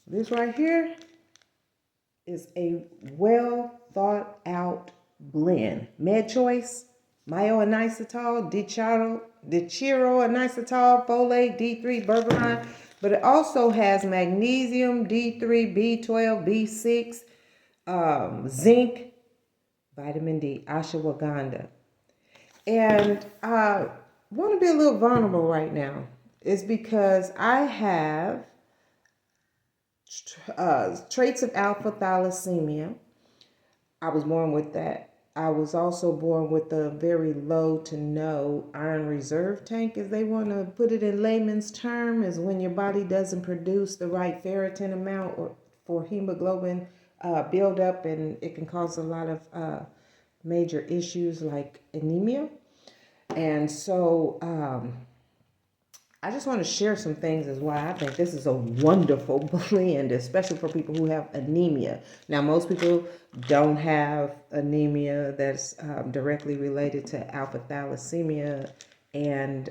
This right here is a well thought out blend. Med Choice, Myoinositol D-Chiro Inositol, Folate D3 Berberine, but it also has Magnesium, D3, B12, B6, zinc, vitamin D, Ashwagandha. And I want to be a little vulnerable right now. It's because I have traits of alpha thalassemia. I was born with that. I was also born with a very low to no iron reserve tank, as they want to put it in layman's term, is when your body doesn't produce the right ferritin amount or for hemoglobin buildup, and it can cause a lot of major issues like anemia. And so I just want to share some things as why I think this is a wonderful blend, especially for people who have anemia. Now, most people don't have anemia that's directly related to alpha thalassemia, and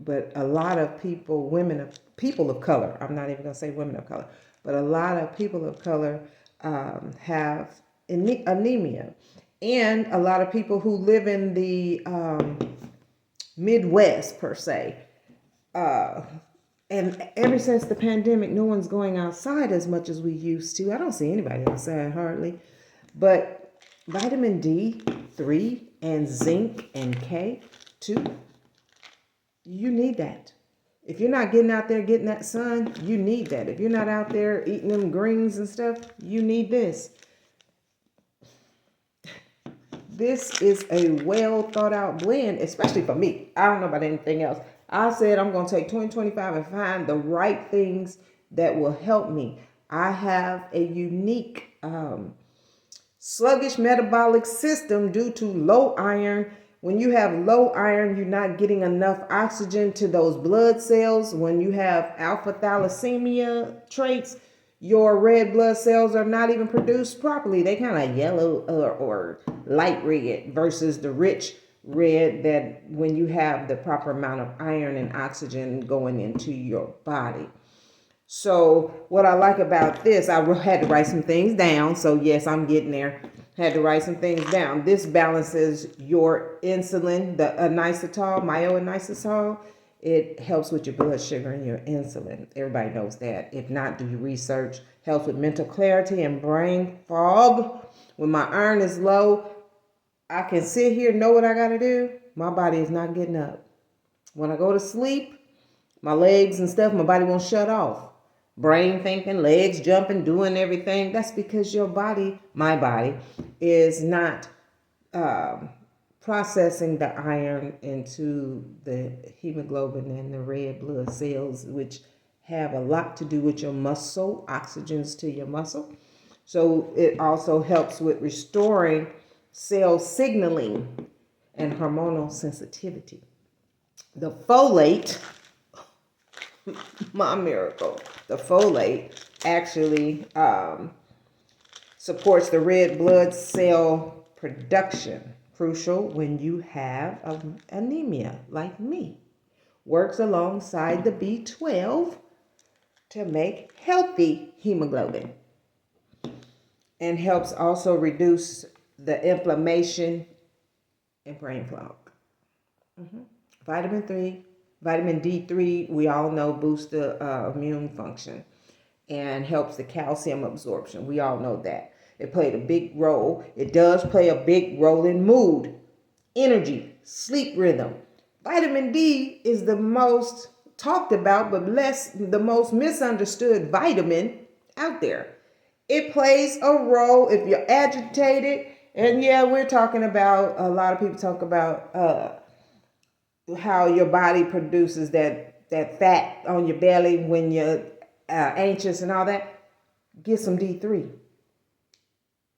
but a lot of people, people of color, I'm not even going to say women of color, but a lot of people of color have anemia. And a lot of people who live in the Midwest, per se. And ever since the pandemic, no one's going outside as much as we used to. I don't see anybody outside hardly. But vitamin D3 and zinc and K2, you need that. If you're not getting out there getting that sun, you need that. If you're not out there eating them greens and stuff, you need this. This is a well thought out blend, especially for me. I don't know about anything else. I said I'm going to take 2025 and find the right things that will help me. I have a unique sluggish metabolic system due to low iron. When you have low iron, you're not getting enough oxygen to those blood cells. When you have alpha thalassemia traits, your red blood cells are not even produced properly. They kind of yellow or light red versus the rich red that when you have the proper amount of iron and oxygen going into your body. So what I like about this, I had to write some things down. So yes, I'm getting there. Had to write some things down. This balances your insulin, the inositol, myoinositol. It helps with your blood sugar and your insulin. Everybody knows that. If not, do your research. Helps with mental clarity and brain fog. When my iron is low, I can sit here, know what I got to do. My body is not getting up. When I go to sleep, my legs and stuff, my body won't shut off. Brain thinking, legs jumping, doing everything. That's because your body, my body, is not processing the iron into the hemoglobin and the red blood cells, which have a lot to do with your muscle, oxygens to your muscle. So it also helps with restoring cell signaling and hormonal sensitivity. The folate, my miracle, the folate actually supports the red blood cell production, crucial when you have anemia like me. Works alongside the B12 to make healthy hemoglobin, and helps also reduce the inflammation and brain fog. Vitamin D3, we all know, boosts the immune function and helps the calcium absorption. We all know that. It played a big role. It does play a big role in mood, energy, sleep rhythm. Vitamin D is the most talked about, but the most misunderstood vitamin out there. It plays a role if you're agitated. And yeah, we're talking about, a lot of people talk about how your body produces that fat on your belly when you're anxious and all that. Get some D3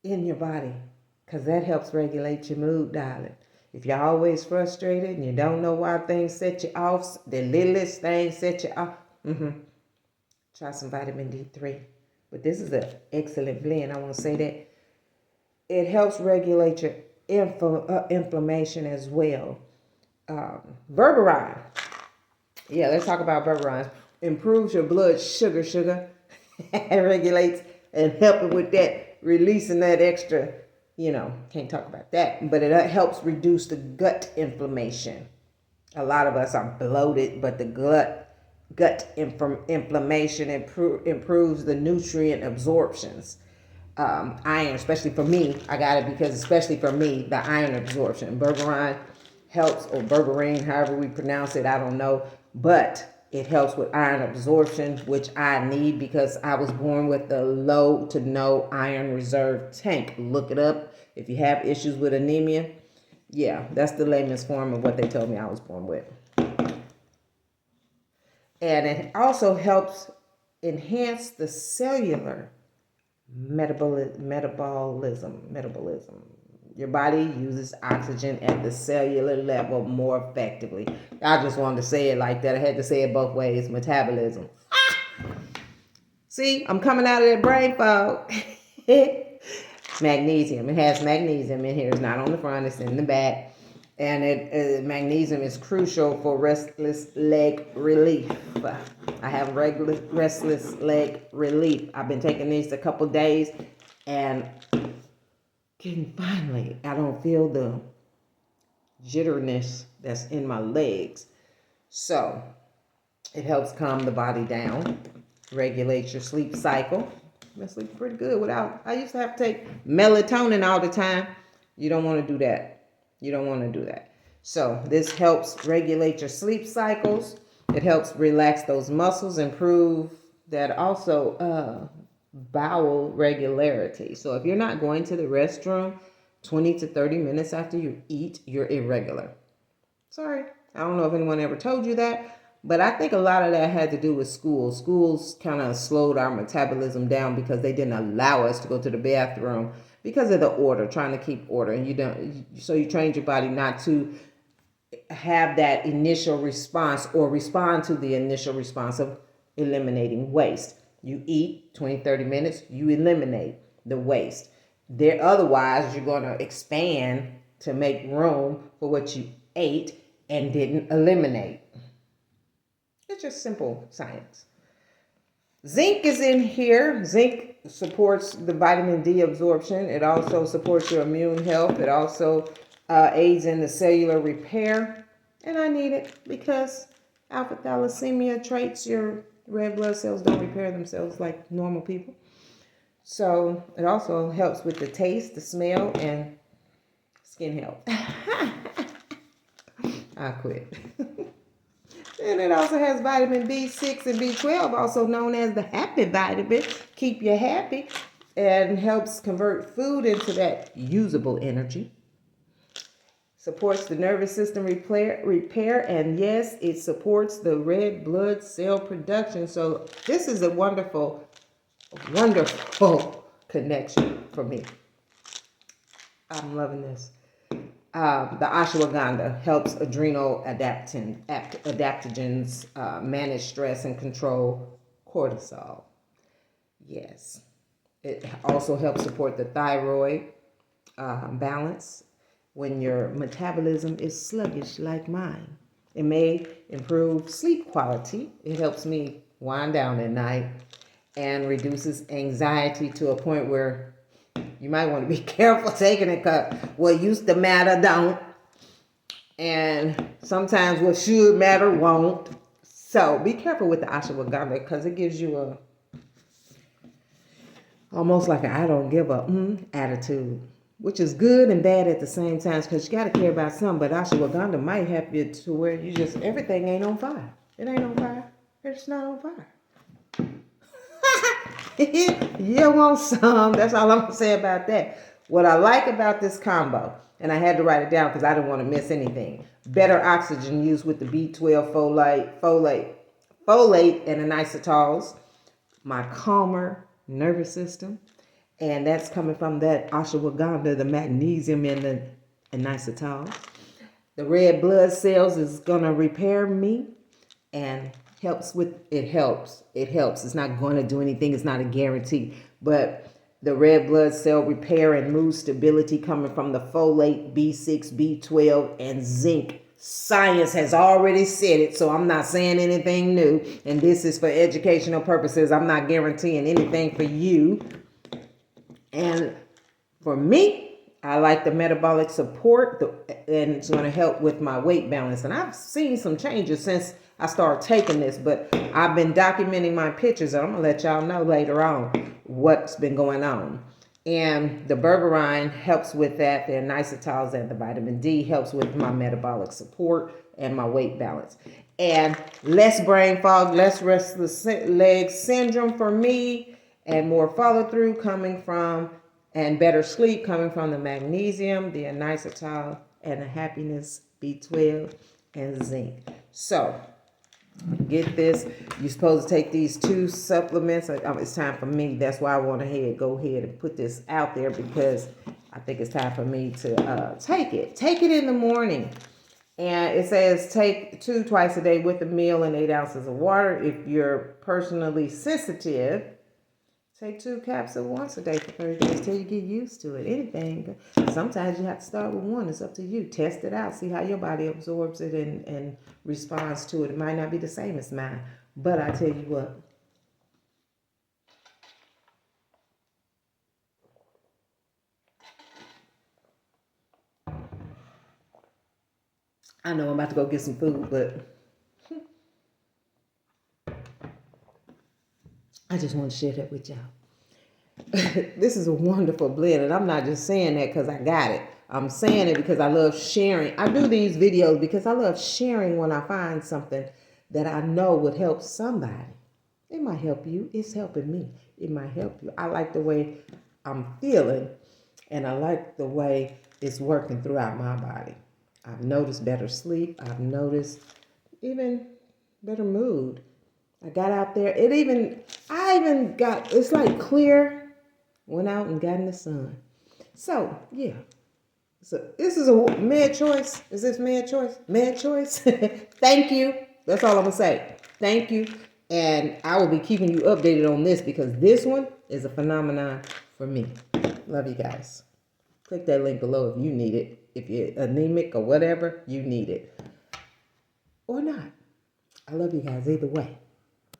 in your body, because that helps regulate your mood, darling. If you're always frustrated and you don't know why things set you off, the littlest things set you off, try some vitamin D3. But this is an excellent blend. I want to say that it helps regulate your inflammation as well. Berberine. Yeah, let's talk about berberine. Improves your blood sugar. regulates and helping with that, releasing that extra, can't talk about that, but it helps reduce the gut inflammation. A lot of us are bloated, but the gut inflammation improves the nutrient absorptions. Iron, especially for me, I got it because especially for me, the iron absorption. Berberine helps, or Berberine, however we pronounce it, I don't know, but it helps with iron absorption, which I need because I was born with the low to no iron reserve tank. Look it up if you have issues with anemia. Yeah, that's the layman's form of what they told me I was born with. And it also helps enhance the cellular metabolism. Your body uses oxygen at the cellular level more effectively. I just wanted to say it like that. I had to say it both ways. Metabolism. See, I'm coming out of that brain fog. Magnesium. It has magnesium in here. It's not on the front. It's in the back. And magnesium is crucial for restless leg relief. I have restless leg relief. I've been taking these a couple days, and finally, I don't feel the jitteriness that's in my legs. So it helps calm the body down, regulate your sleep cycle. I sleep pretty good without. I used to have to take melatonin all the time. You don't want to do that. So this helps regulate your sleep cycles. It helps relax those muscles, improve that also bowel regularity. So if you're not going to the restroom 20 to 30 minutes after you eat, you're irregular. Sorry, I don't know if anyone ever told you that, but I think a lot of that had to do with school. Schools kind of slowed our metabolism down because they didn't allow us to go to the bathroom because of the order, trying to keep order. And so you trained your body not to have that initial response or respond to the initial response of eliminating waste. You eat 20, 30 minutes, you eliminate the waste. Otherwise, you're going to expand to make room for what you ate and didn't eliminate. It's just simple science. Zinc is in here. Zinc supports the vitamin D absorption. It also supports your immune health. It also aids in the cellular repair. And I need it because alpha thalassemia traits, your red blood cells don't repair themselves like normal people. So it also helps with the taste, the smell, and skin health. I quit. And it also has vitamin B6 and B12, also known as the happy vitamin. Keep you happy, and helps convert food into that usable energy. Supports the nervous system repair, and yes, it supports the red blood cell production. So this is a wonderful connection for me. I'm loving this. The ashwagandha helps adrenal adaptogens manage stress and control cortisol. Yes. It also helps support the thyroid balance when your metabolism is sluggish like mine. It may improve sleep quality. It helps me wind down at night and reduces anxiety to a point where you might want to be careful taking it because what used to matter don't. And sometimes what should matter won't. So be careful with the ashwagandha because it gives you almost like I don't give a attitude, which is good and bad at the same time because you got to care about something. But ashwagandha might help you to where you just, everything ain't on fire. It ain't on fire. It's not on fire. You want some. That's all I'm going to say about that. What I like about this combo, and I had to write it down because I didn't want to miss anything. Better oxygen use with the B12 folate and inositols. My calmer nervous system. And that's coming from that ashwagandha, the magnesium and the inositol. The red blood cells is going to repair me and helps. It's not going to do anything. It's not a guarantee. But the red blood cell repair and mood stability coming from the folate, B6, B12, and zinc Science has already said it, so I'm not saying anything new. And this is for educational purposes. I'm not guaranteeing anything for you. And for me, I like the metabolic support, and it's going to help with my weight balance. And I've seen some changes since I started taking this, but I've been documenting my pictures, and I'm going to let y'all know later on what's been going on. And the Berberine helps with that. The inositols and the vitamin D helps with my metabolic support and my weight balance. And less brain fog, less restless leg syndrome for me, and more follow through coming from, and better sleep coming from the magnesium, the inositol, and the happiness B12 and zinc. So get this. You're supposed to take these 2 supplements. It's time for me. That's why I want to go ahead and put this out there, because I think it's time for me to take it. Take it in the morning. And it says take 2 twice a day with a meal and 8 ounces of water. If you're personally sensitive, take 2 capsules once a day for 30 days till you get used to it. Anything. Sometimes you have to start with 1. It's up to you. Test it out. See how your body absorbs it and responds to it. It might not be the same as mine. But I tell you what. I know I'm about to go get some food, but I just want to share that with y'all. This is a wonderful blend, and I'm not just saying that because I got it. I'm saying it because I love sharing. I do these videos because I love sharing when I find something that I know would help somebody. It might help you. It's helping me. It might help you. I like the way I'm feeling, and I like the way it's working throughout my body. I've noticed better sleep. I've noticed even better mood. I got out there. I even got, it's like clear, went out and got in the sun. So, yeah. So, this is a med choice. Is this med choice? Med choice? Thank you. That's all I'm going to say. Thank you. And I will be keeping you updated on this, because this one is a phenomenon for me. Love you guys. Click that link below if you need it. If you're anemic or whatever, you need it. Or not. I love you guys either way.